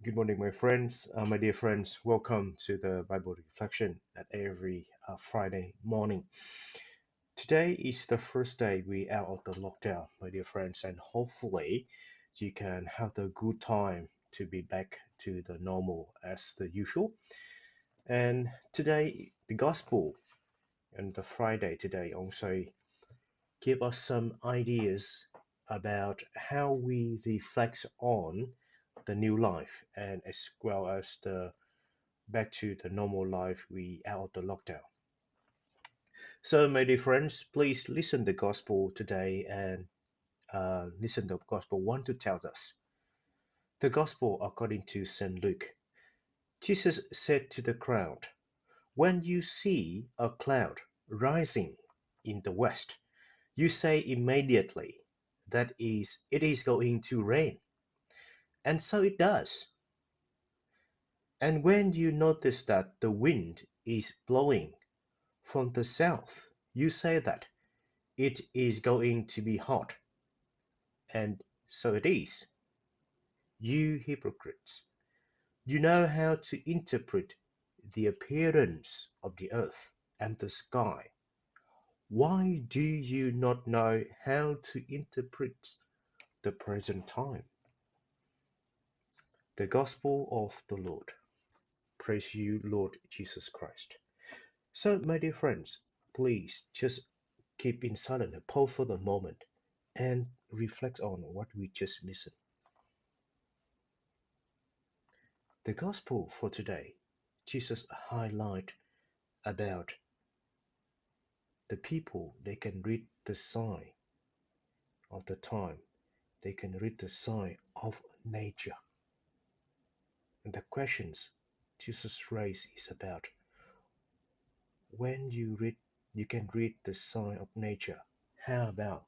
Good morning, my friends, my dear friends. Welcome to the Bible reflection at every Friday morning. Today is the first day we out of the lockdown, my dear friends, and hopefully you can have the good time to be back to the normal as the usual. And today, the gospel and the Friday today also give us some ideas about how we reflect on the new life and as well as the back to the normal life we out of the lockdown. So, my dear friends, please listen the gospel today and listen the gospel 1 to tells us. The gospel according to St. Luke. Jesus said to the crowd, when you see a cloud rising in the west, you say immediately that is it is going to rain. And so it does. And when you notice that the wind is blowing from the south, you say that it is going to be hot, and so it is. You hypocrites, you know how to interpret the appearance of the earth and the sky. Why do you not know how to interpret the present time? The Gospel of the Lord. Praise you, Lord Jesus Christ. So, my dear friends, please just keep in silence, pause for the moment, and reflect on what we just listened. The gospel for today, Jesus highlight about the people they can read the sign of the time, they can read the sign of nature. And the questions Jesus raised is about when you can read the sign of nature. How about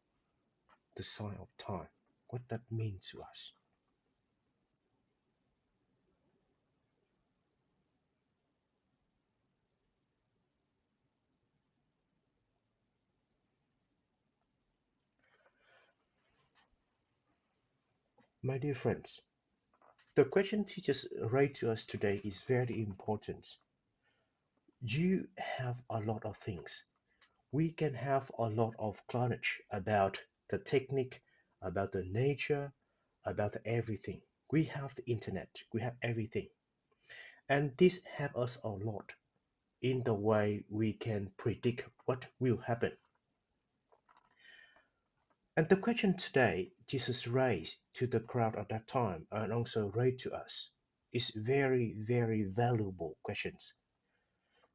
the sign of time? What that means to us? My dear friends, the question teachers raised to us today is very important. You have a lot of things. We can have a lot of knowledge about the technique, about the nature, about everything. We have the internet, we have everything. And this helps us a lot in the way we can predict what will happen. And the question today Jesus raised to the crowd at that time and also raised to us is very, very valuable questions.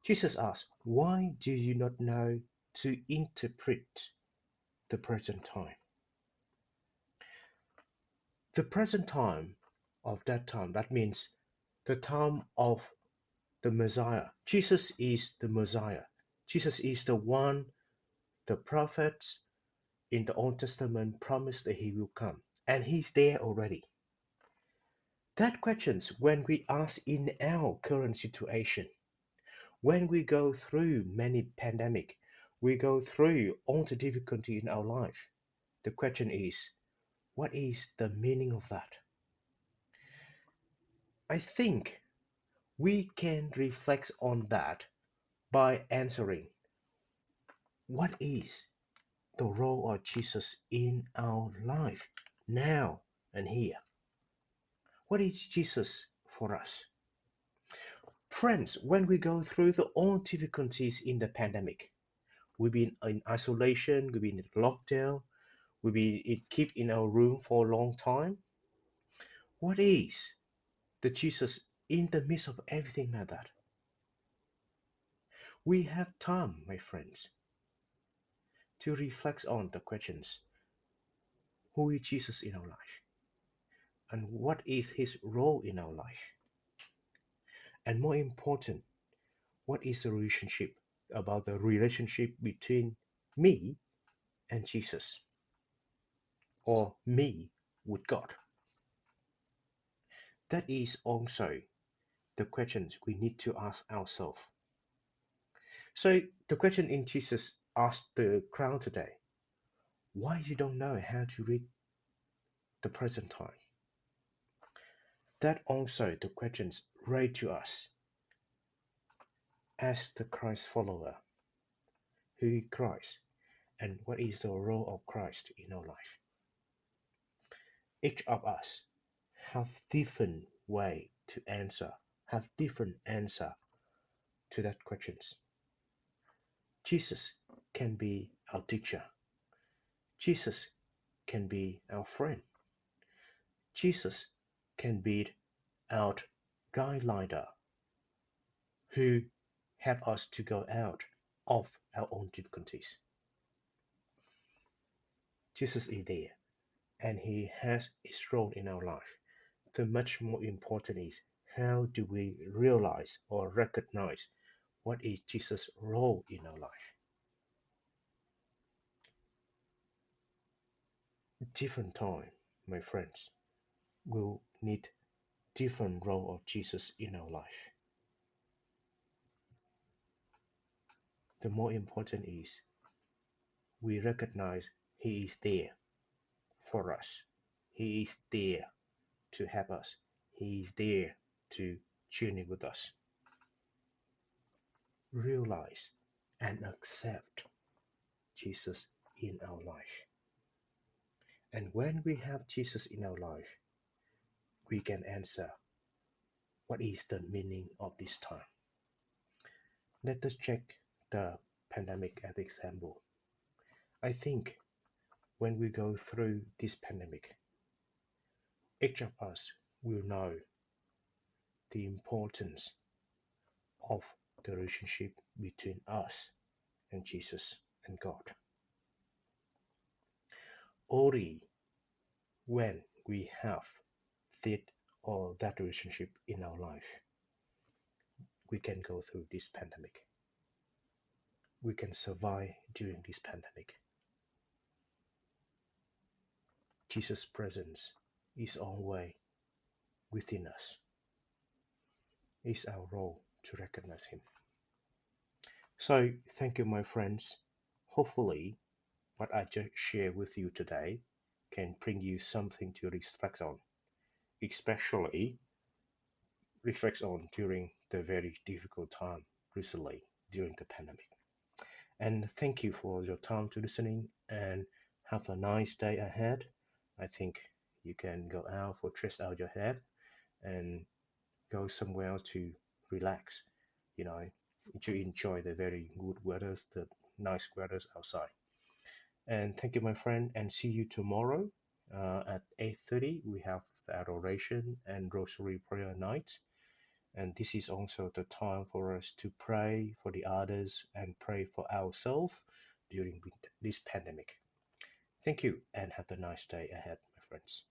Jesus asked, why do you not know to interpret the present time? The present time of that time, that means the time of the Messiah. Jesus is the Messiah. Jesus is the one the prophets in the Old Testament promised that he will come. And he's there already. That questions when we ask in our current situation, when we go through many pandemic, we go through all the difficulty in our life. The question is, what is the meaning of that? I think we can reflect on that by answering what is the role of Jesus in our life now and here? What is Jesus for us? Friends, when we go through the all difficulties in the pandemic, we've been in isolation, we've been in lockdown, we've been kept in our room for a long time. What is the Jesus in the midst of everything like that? We have time, my friends, to reflect on the questions. Who is Jesus in our life? And what is his role in our life? And more important, what is the relationship about the relationship between me and Jesus or me with God? That is also the questions we need to ask ourselves. So the question in Jesus asked the crowd today, why you don't know how to read the present time? That answer the questions raised to us as the Christ follower, who is Christ, and what is the role of Christ in our life. Each of us have different way to answer, have different answer to that questions. Jesus can be our teacher. Jesus can be our friend. Jesus can be our guide leader who help us to go out of our own difficulties. Jesus is there and he has his role in our life. The much more important is how do we realize or recognize what is Jesus' role in our life. Different time, my friends, will need different role of Jesus in our life. The more important is we recognize he is there for us. He is there to help us. He is there to journey with us. Realize and accept Jesus in our life. And when we have Jesus in our life, we can answer what is the meaning of this time. Let us check the pandemic as example. I think when we go through this pandemic, each of us will know the importance of the relationship between us and Jesus and God. Only when we have that or that relationship in our life, we can go through this pandemic. We can survive during this pandemic. Jesus' presence is always within us. It's our role to recognize him. So thank you, my friends. Hopefully what I just shared with you today can bring you something to reflect on, especially reflect on during the very difficult time recently during the pandemic. And thank you for your time to listening and have a nice day ahead. I think you can go out for stress out your head and go somewhere to relax, you know, to enjoy the very good weather, the nice weather outside. And thank you, my friend, and see you tomorrow at 8:30. We have the adoration and rosary prayer night. And this is also the time for us to pray for the others and pray for ourselves during this pandemic. Thank you and have a nice day ahead, my friends.